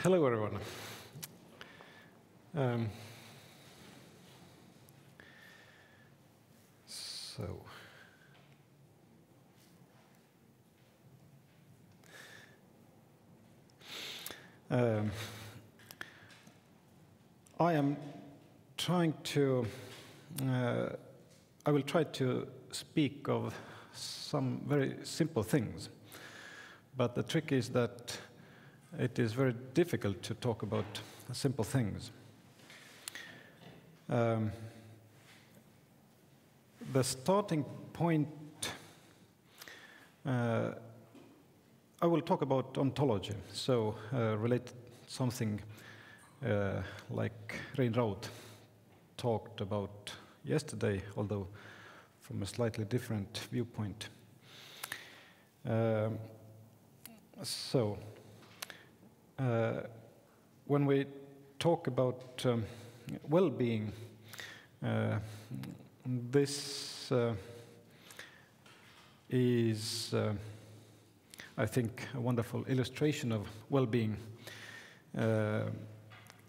Hello, everyone. I am trying to, I will try to speak of some very simple things, but the trick is that it is very difficult to talk about simple things. The starting point, I will talk about ontology, so relate something like Rein Raud talked about yesterday, although from a slightly different viewpoint. When we talk about well-being, this is, I think, a wonderful illustration of well-being,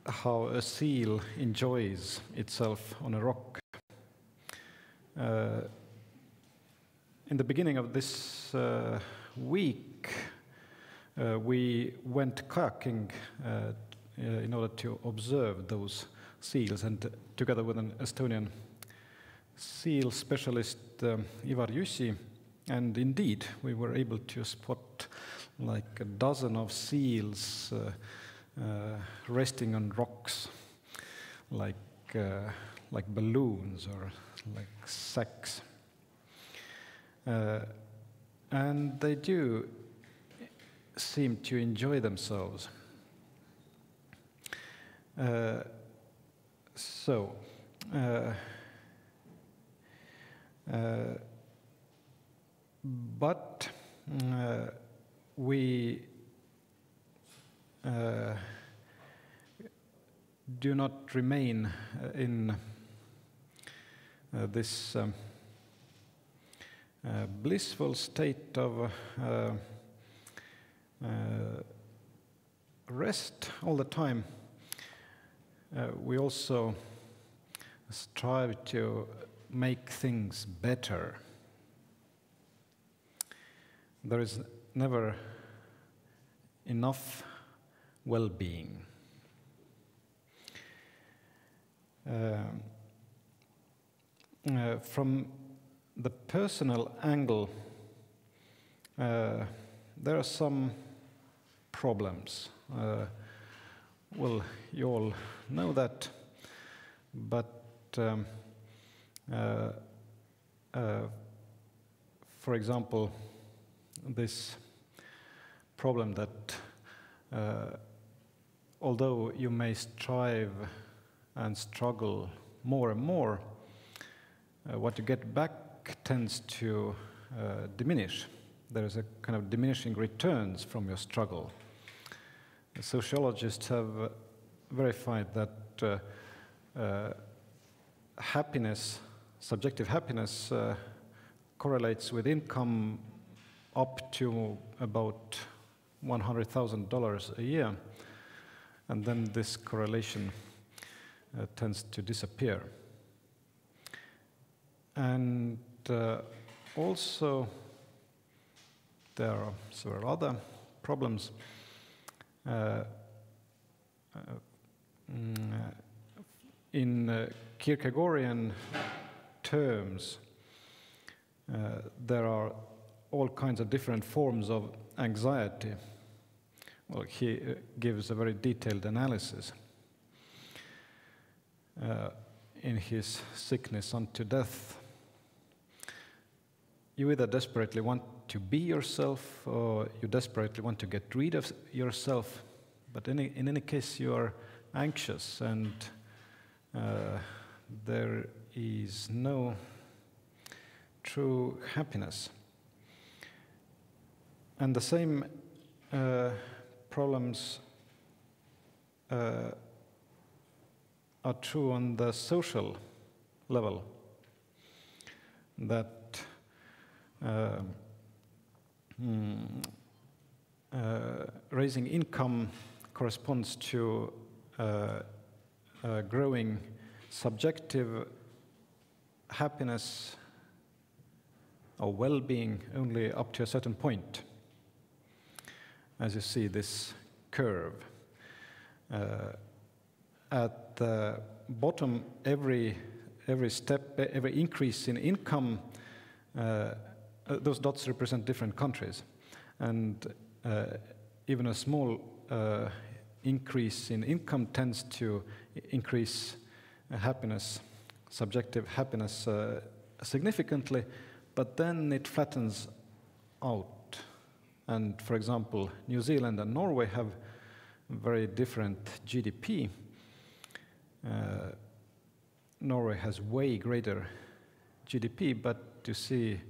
how a seal enjoys itself on a rock. In the beginning of this week, we went kayaking in order to observe those seals, and together with an Estonian seal specialist, Ivar Jussi, and indeed we were able to spot like a dozen of seals resting on rocks, like balloons or like sacks, and they do seem to enjoy themselves. But we do not remain in this blissful state of rest all the time. We also strive to make things better. There is never enough well-being. From the personal angle, there are some problems. Well, you all know that, but for example, this problem that although you may strive and struggle more and more, what you get back tends to diminish. There is a kind of diminishing returns from your struggle. The sociologists have verified that happiness, subjective happiness, correlates with income up to about $100,000 a year, and then this correlation tends to disappear. And also there are several other problems. In Kierkegaardian terms, there are all kinds of different forms of anxiety. Well, he gives a very detailed analysis in his Sickness unto Death. You either desperately want to be yourself, or you desperately want to get rid of yourself, but in any case you are anxious, and there is no true happiness. And the same problems are true on the social level, that raising income corresponds to growing subjective happiness or well-being only up to a certain point. As you see this curve. At the bottom, every step, every increase in income, those dots represent different countries. And even a small increase in income tends to increase happiness, subjective happiness significantly, but then it flattens out. And for example, New Zealand and Norway have very different GDP. Norway has way greater GDP, but you see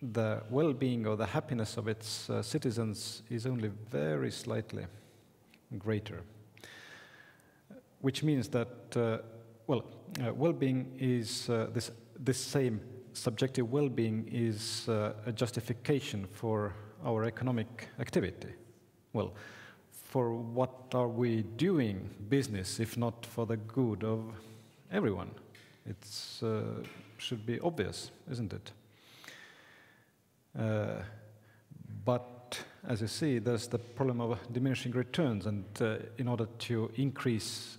the well-being or the happiness of its citizens is only very slightly greater. Which means that, well-being is this same subjective well-being is a justification for our economic activity. Well, for what are we doing business if not for the good of everyone? It should be obvious, isn't it? But as you see, there's the problem of diminishing returns, and in order to increase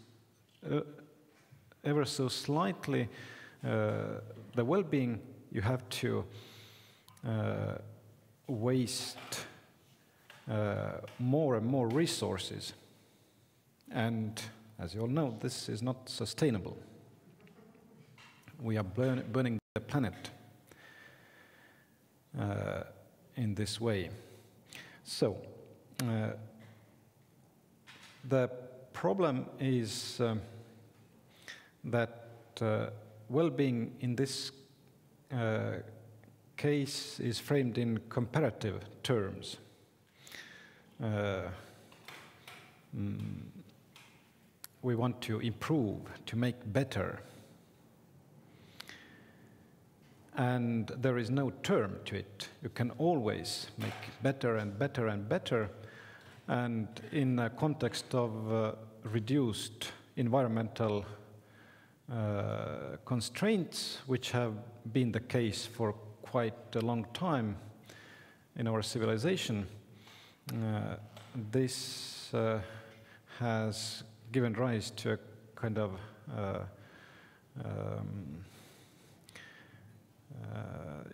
ever so slightly the well-being, you have to waste more and more resources. And as you all know, this is not sustainable. We are burning the planet in this way. So the problem is that well-being in this case is framed in comparative terms. We want to improve, to make better. And there is no term to it. You can always make better and better and better. And in a context of reduced environmental constraints, which have been the case for quite a long time in our civilization, this has given rise to a kind of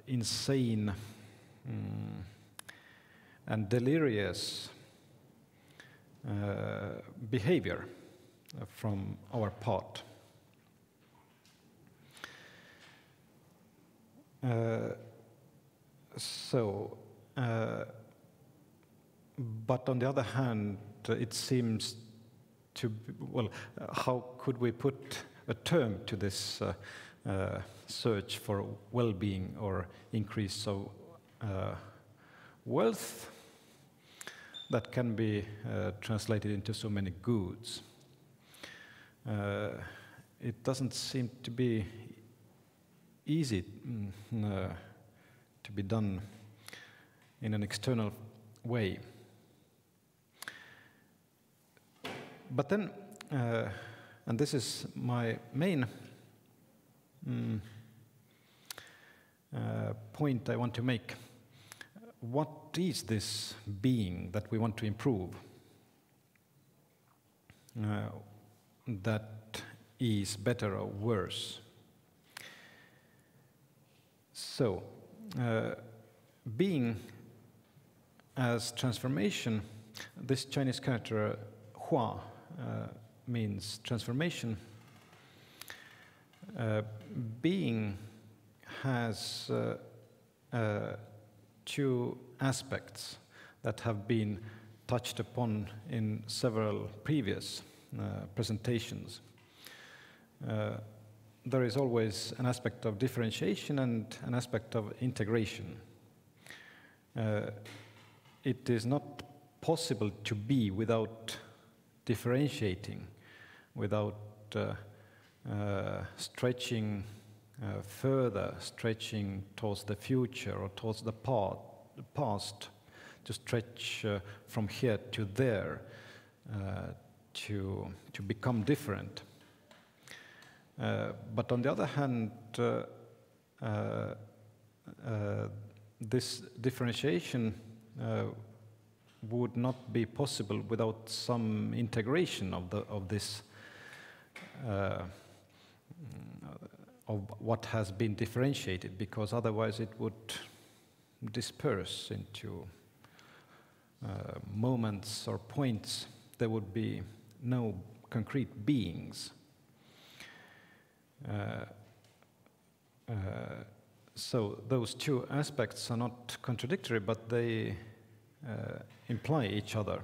insane and deleterious behavior from our part. But on the other hand, it seems to be, well, how could we put a term to this search for well-being or increase of wealth that can be translated into so many goods? It doesn't seem to be easy to be done in an external way. But then, and this is my main point I want to make, what is this being that we want to improve? That is better or worse? So, being as transformation, this Chinese character hua means transformation. Being has two aspects that have been touched upon in several previous presentations. There is always an aspect of differentiation and an aspect of integration. It is not possible to be without differentiating, without stretching further, stretching towards the future or towards the past stretch from here to there, to become different. But on the other hand, this differentiation would not be possible without some integration of this of what has been differentiated, because otherwise it would disperse into moments or points. There would be no concrete beings. So those two aspects are not contradictory, but they imply each other.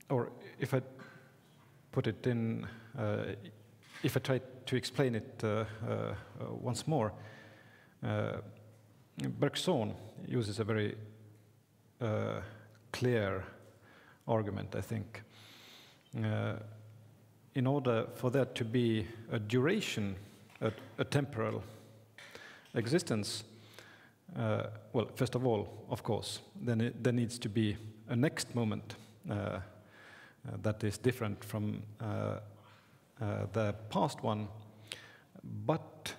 Or if I put it in, if I try to explain it once more, Bergson uses a very clear argument, I think. In order for there to be a duration, a temporal existence, well, first of all, of course, then there needs to be a next moment that is different from the past one. But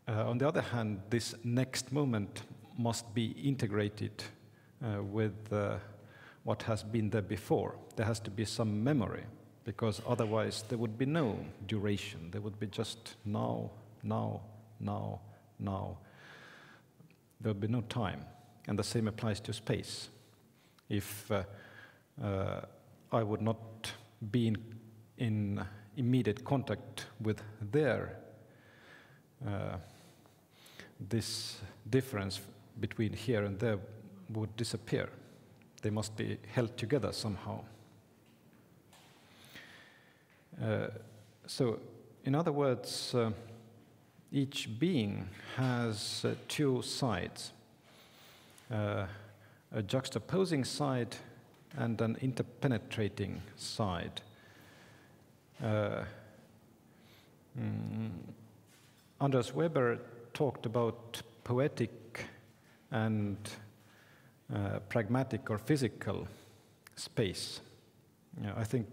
on the other hand, this next moment must be integrated with what has been there before. There has to be some memory, because otherwise there would be no duration. There would be just now, now, now, now. There would be no time. And the same applies to space. If I would not be in immediate contact with there, this difference between here and there would disappear. They must be held together somehow. So, in other words, each being has two sides, a juxtaposing side and an interpenetrating side. Anders Weber talked about poetic and pragmatic or physical space. I think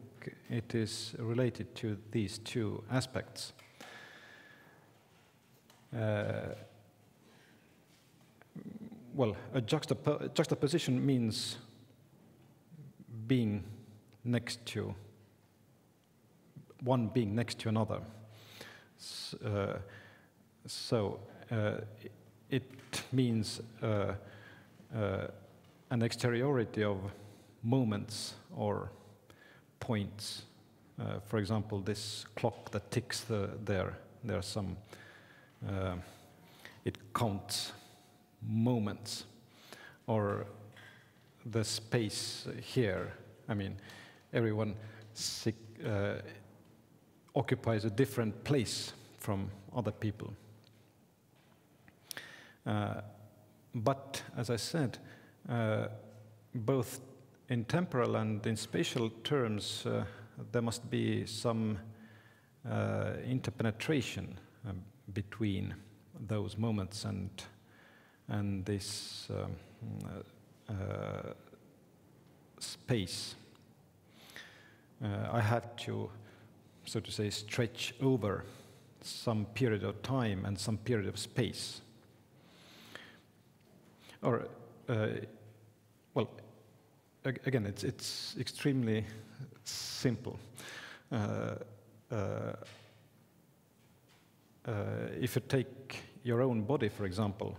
it is related to these two aspects. Well, a juxtaposition means being next to, one being next to another. So it means an exteriority of moments or points. For example, this clock that ticks there are some, it counts moments. Or the space here, I mean, everyone occupies a different place from other people. But, as I said, both in temporal and in spatial terms, there must be some interpenetration between those moments and this space. I have to, so to say, stretch over some period of time and some period of space. Or, well, again, it's extremely simple. If you take your own body, for example,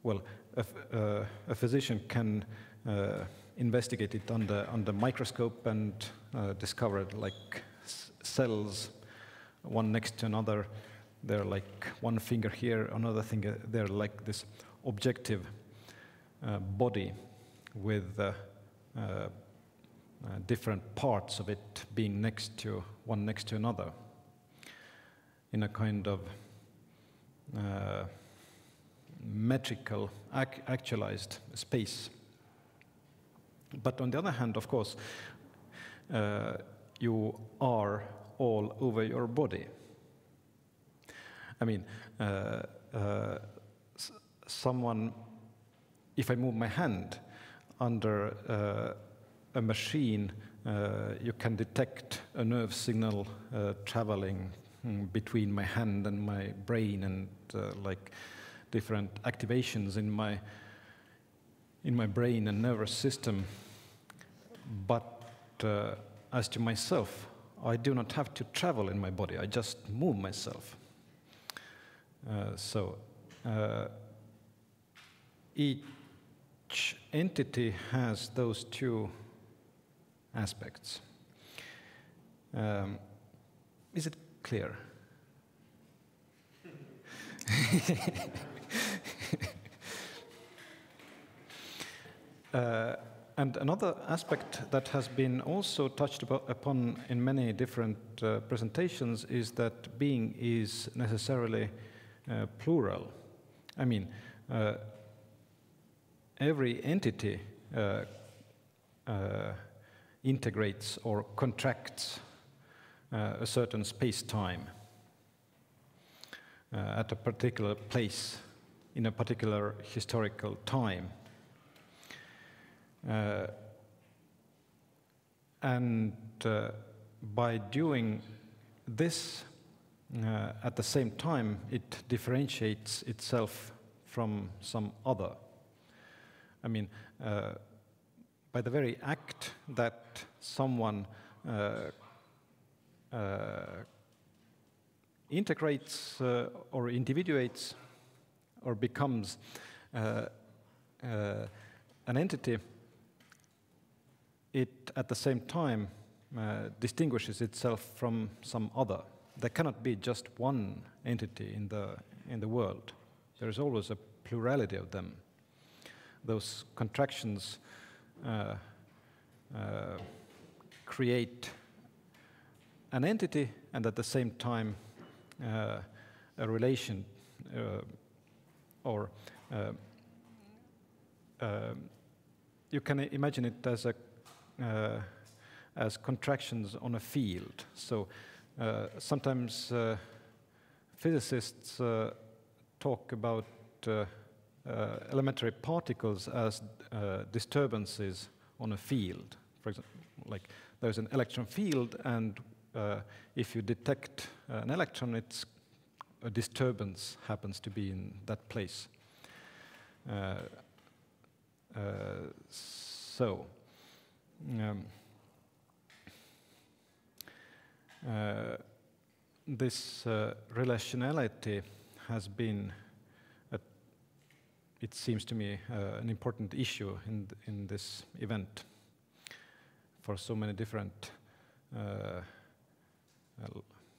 well, a physician can investigate it under microscope and discover like cells, one next to another. They're like one finger here, another finger. They're like this objective body with different parts of it being next to one next to another in a kind of metrical, actualized space. But on the other hand, of course, you are all over your body. I mean, if I move my hand under a machine, you can detect a nerve signal traveling between my hand and my brain, and like different activations in my brain and nervous system. But as to myself, I do not have to travel in my body. I just move myself. So each entity has those two aspects. Is it clear? And another aspect that has been also touched upon in many different presentations is that being is necessarily plural. I mean, every entity integrates or contracts a certain space-time at a particular place in a particular historical time. And by doing this at the same time, it differentiates itself from some other. I mean, by the very act that someone integrates or individuates or becomes an entity, it at the same time distinguishes itself from some other. There cannot be just one entity in the world. There is always a plurality of them. Those contractions create an entity, and at the same time a relation, or you can imagine it as contractions on a field. So sometimes physicists talk about elementary particles as disturbances on a field. For example, like there's an electron field, and if you detect an electron, a disturbance happens to be in that place. This relationality has been, it seems to me, an important issue in this event for so many different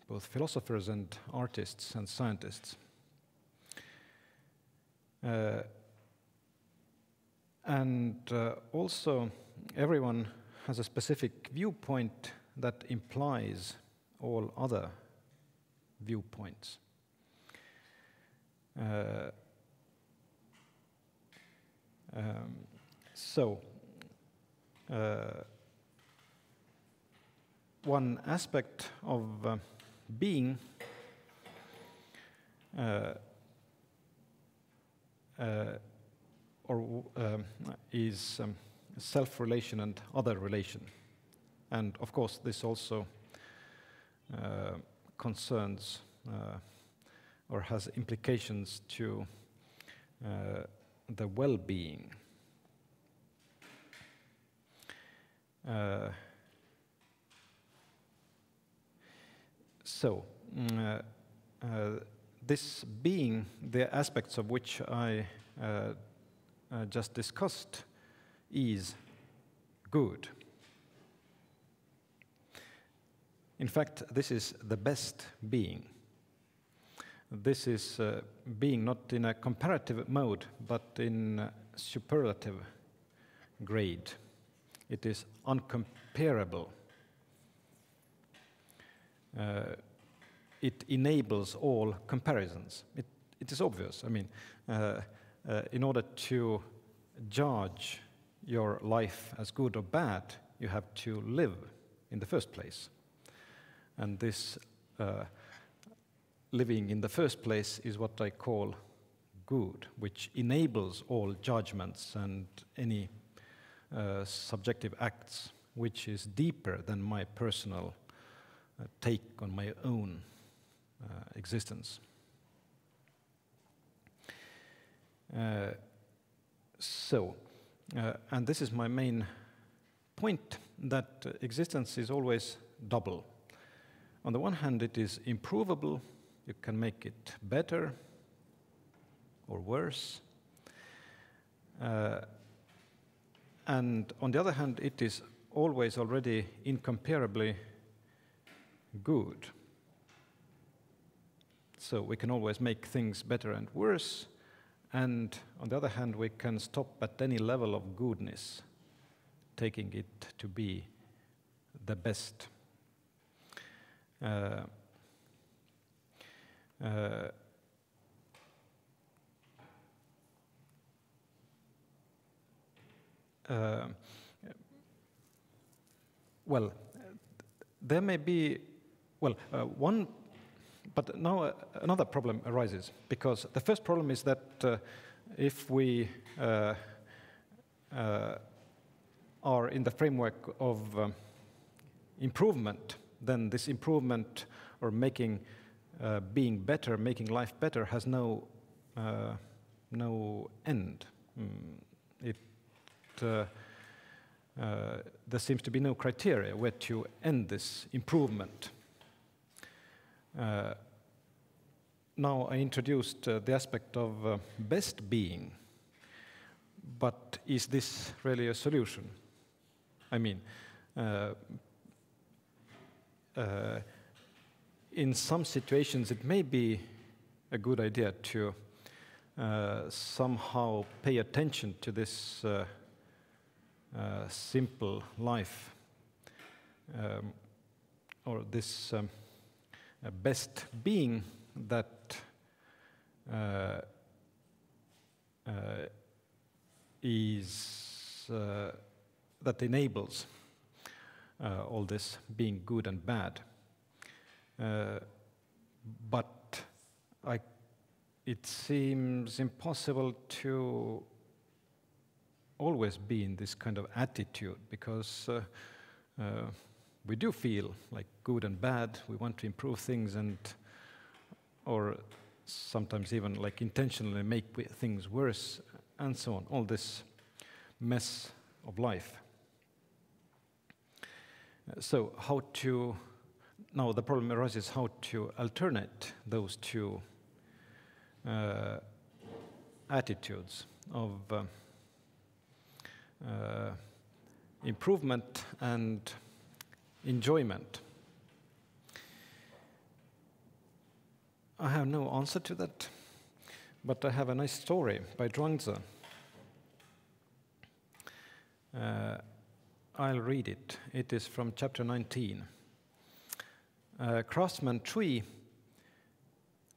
both philosophers and artists and scientists. And also, everyone has a specific viewpoint that implies all other viewpoints. One aspect of being is self-relation and other relation. And of course, this also concerns or has implications to the well-being. This being, the aspects of which I just discussed, is good. In fact, this is the best being. This is being not in a comparative mode, but in a superlative grade. It is uncomparable. It enables all comparisons. It is obvious. I mean, in order to judge your life as good or bad, you have to live in the first place. And this living in the first place is what I call good, which enables all judgments and any subjective acts, which is deeper than my personal take on my own existence. And this is my main point, that existence is always double. On the one hand, it is improvable. You can make it better or worse. And on the other hand, it is always already incomparably good. So we can always make things better and worse. And on the other hand, we can stop at any level of goodness, taking it to be the best. Well, there may be, one, but now another problem arises, because the first problem is that if we are in the framework of improvement, then this improvement or making being better, making life better, has no end. There seems to be no criteria where to end this improvement. Now I introduced the aspect of best being, but is this really a solution? I mean, in some situations it may be a good idea to somehow pay attention to this simple life, or this best being that that enables all this being good and bad. But it seems impossible to always be in this kind of attitude, because we do feel like good and bad. We want to improve things, or sometimes even like intentionally make things worse, and so on. All this mess of life. So now the problem arises how to alternate those two attitudes of improvement and enjoyment. I have no answer to that, but I have a nice story by Zhuangzi. I'll read it. It is from chapter 19. Craftsman Cui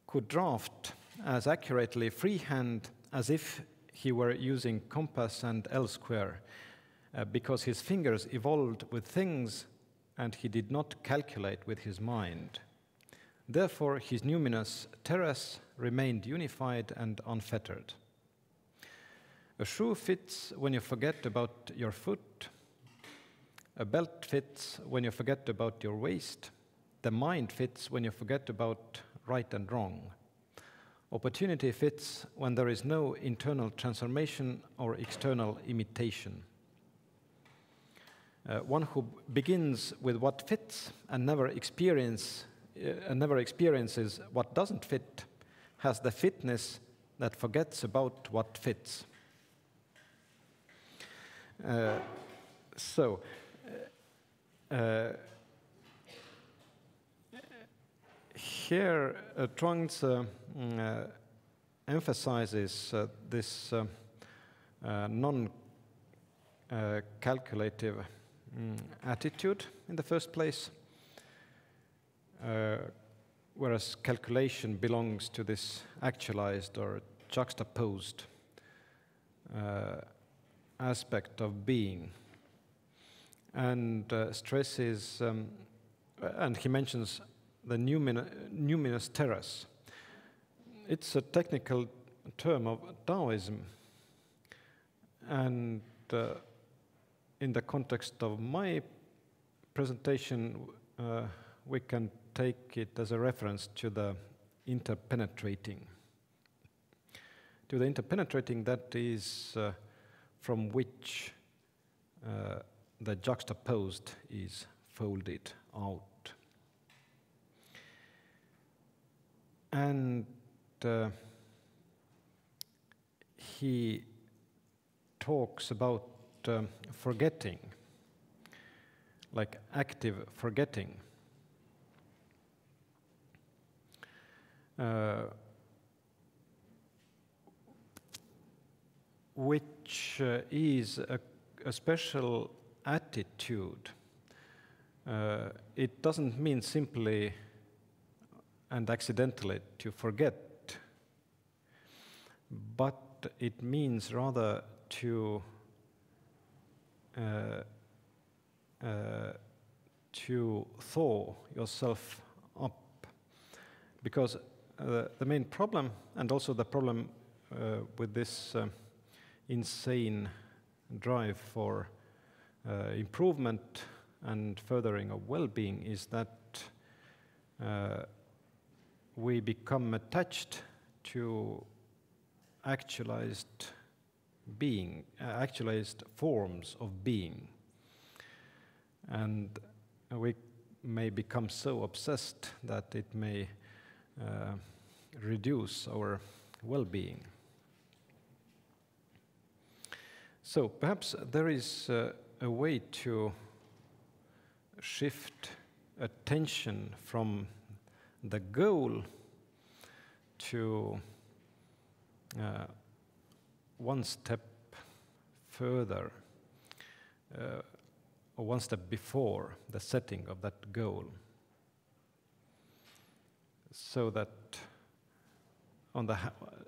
could draft as accurately freehand as if he were using compass and L-square, because his fingers evolved with things and he did not calculate with his mind. Therefore, his numinous terrace remained unified and unfettered. A shoe fits when you forget about your foot. A belt fits when you forget about your waist. The mind fits when you forget about right and wrong. Opportunity fits when there is no internal transformation or external imitation. One who begins with what fits and never experiences what doesn't fit has the fitness that forgets about what fits. Here, Zhuangzi emphasizes this non-calculative attitude in the first place, whereas calculation belongs to this actualized or juxtaposed aspect of being, and stresses and he mentions the numinous terrace. It's a technical term of Taoism, and in the context of my presentation, we can take it as a reference to the interpenetrating. To the interpenetrating, that is from which the juxtaposed is folded out. And he talks about forgetting, like active forgetting. Which is a special attitude. It doesn't mean simply and accidentally to forget, but it means rather to thaw yourself up. Because the main problem, and also the problem with this insane drive for improvement and furthering of well-being, is that we become attached to actualized being, actualized forms of being. And we may become so obsessed that it may reduce our well-being. So perhaps there is a way to shift attention from the goal to one step further, or one step before the setting of that goal, so that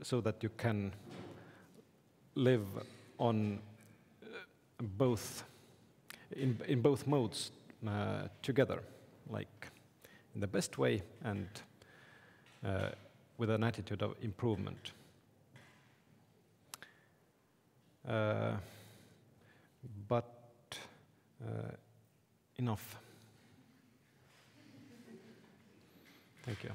so that you can live on both in both modes together, like in the best way and with an attitude of improvement. But enough. Thank you.